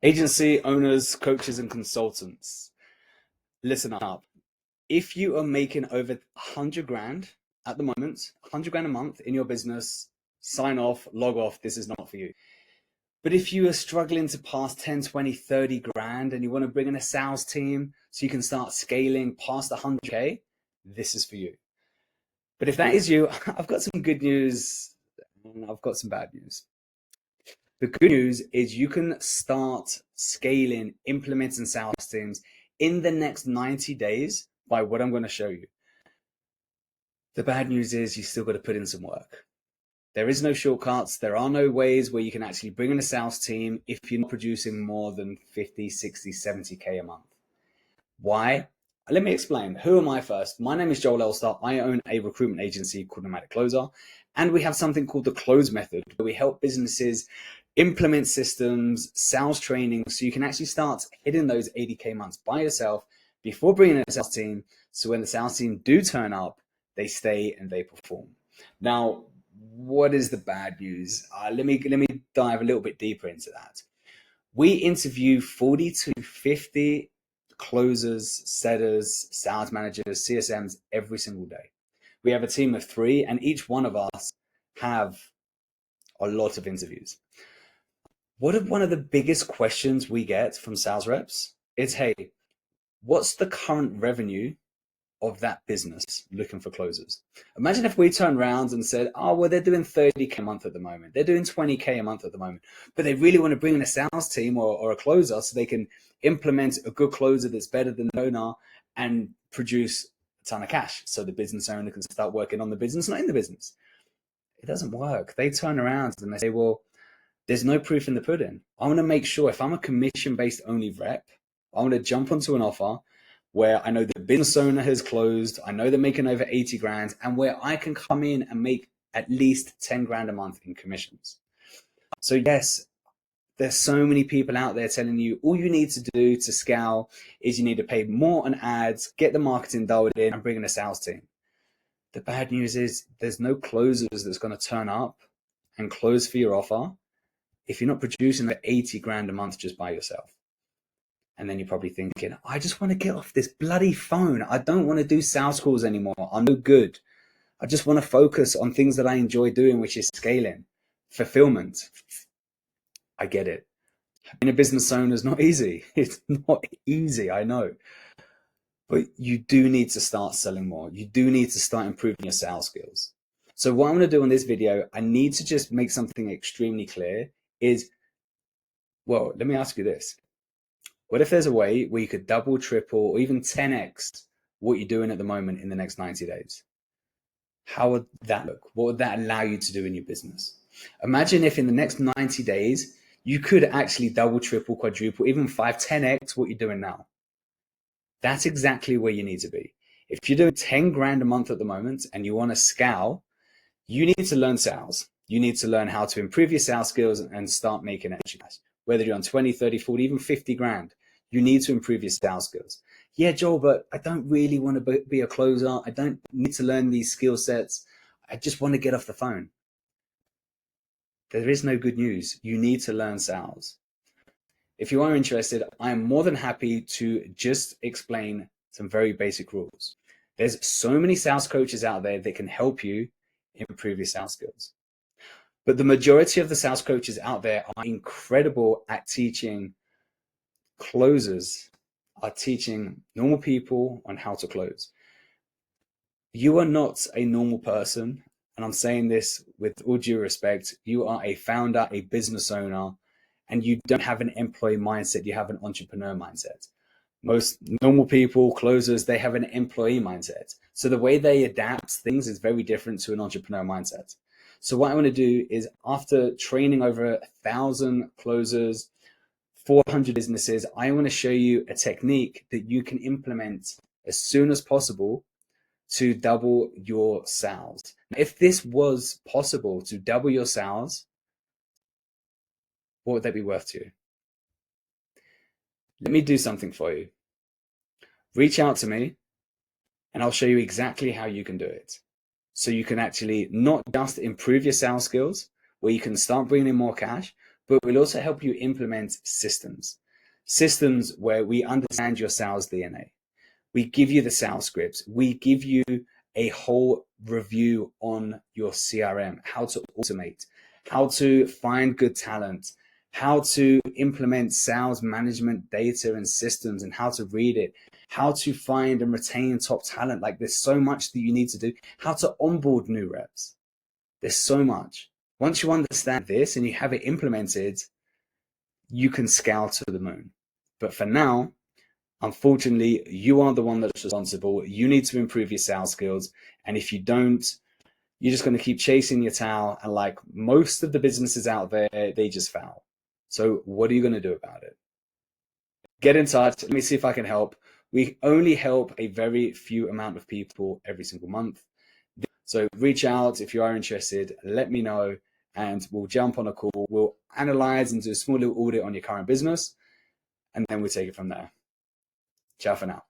Agency owners, coaches, and consultants, listen up. If you are making over 100 grand at the moment, 100 grand a month in your business, sign off, log off. This is not for you. But if you are struggling to pass 10, 20, 30 grand and you want to bring in a sales team so you can start scaling past 100K, this is for you. But if that is you, I've got some good news and I've got some bad news. The good news is you can start scaling, implementing sales teams in the next 90 days by what I'm going to show you. The bad news is you still got to put in some work. There is no shortcuts. There are no ways where you can actually bring in a sales team if you're not producing more than 50, 60, 70K a month. Why? Let me explain. Who am I first? My name is Joel Elstar. I own a recruitment agency called Nomadic Closer, and we have something called the Close Method, where we help businesses implement systems, sales training, so you can actually start hitting those 80K months by yourself before bringing in a sales team. So when the sales team do turn up, they stay and they perform. Now, what is the bad news? Let me dive a little bit deeper into that. We interview 40 to 50 closers, setters, sales managers, CSMs every single day. We have a team of 3, and each one of us have a lot of interviews. One of the biggest questions we get from sales reps is, hey, what's the current revenue of that business looking for closers? Imagine if we turned around and said, oh, well, they're doing 30K a month at the moment. They're doing 20K a month at the moment, but they really want to bring in a sales team or a closer so they can implement a good closer that's better than the owner and produce a ton of cash so the business owner can start working on the business, not in the business. It doesn't work. They turn around and they say, well, there's no proof in the pudding. I want to make sure if I'm a commission-based only rep, I want to jump onto an offer where I know the business owner has closed, I know they're making over 80 grand, and where I can come in and make at least 10 grand a month in commissions. So yes, there's so many people out there telling you all you need to do to scale is you need to pay more on ads, get the marketing dialed in, and bring in a sales team. The bad news is there's no closers that's going to turn up and close for your offer if you're not producing the 80 grand a month just by yourself. And then you're probably thinking, I just want to get off this bloody phone. I don't want to do sales calls anymore. I'm no good. I just want to focus on things that I enjoy doing, which is scaling, fulfillment. I get it. Being a business owner is not easy. It's not easy, I know. But you do need to start selling more. You do need to start improving your sales skills. So what I'm going to do in this video, I need to just make something extremely clear is, well, let me ask you this. What if there's a way where you could double, triple, or even 10x what you're doing at the moment in the next 90 days? How would that look? What would that allow you to do in your business? Imagine if in the next 90 days, you could actually double, triple, quadruple, even 5, 10x what you're doing now. That's exactly where you need to be. If you're doing 10 grand a month at the moment and you want to scale, you need to learn sales. You need to learn how to improve your sales skills and start making extra cash. Whether you're on 20, 30, 40, even 50 grand, you need to improve your sales skills. Yeah, Joel, but I don't really want to be a closer. I don't need to learn these skill sets. I just want to get off the phone. There is no good news. You need to learn sales. If you are interested, I am more than happy to just explain some very basic rules. There's so many sales coaches out there that can help you improve your sales skills. But the majority of the sales coaches out there are incredible at teaching closers, are teaching normal people on how to close. You are not a normal person, and I'm saying this with all due respect. You are a founder, a business owner, and you don't have an employee mindset. You have an entrepreneur mindset. Most normal people, closers, they have an employee mindset. So the way they adapt things is very different to an entrepreneur mindset. So what I want to do is, after training over 1,000 closers, 400 businesses, I want to show you a technique that you can implement as soon as possible to double your sales. Now, if this was possible to double your sales, what would that be worth to you? Let me do something for you. Reach out to me and I'll show you exactly how you can do it. So you can actually not just improve your sales skills, where you can start bringing in more cash, but we'll also help you implement systems. Systems where we understand your sales DNA. We give you the sales scripts. We give you a whole review on your CRM, how to automate, how to find good talent, how to implement sales management data and systems and how to read it, how to find and retain top talent. Like there's so much that you need to do, how to onboard new reps. There's so much. Once you understand this and you have it implemented, you can scale to the moon. But for now, unfortunately, you are the one that's responsible. You need to improve your sales skills. And if you don't, you're just going to keep chasing your tail. And like most of the businesses out there, they just fail. So what are you going to do about it? Get in touch. Let me see if I can help. We only help a very few amount of people every single month. So reach out if you are interested. Let me know and we'll jump on a call. We'll analyze and do a small little audit on your current business. And then we'll take it from there. Ciao for now.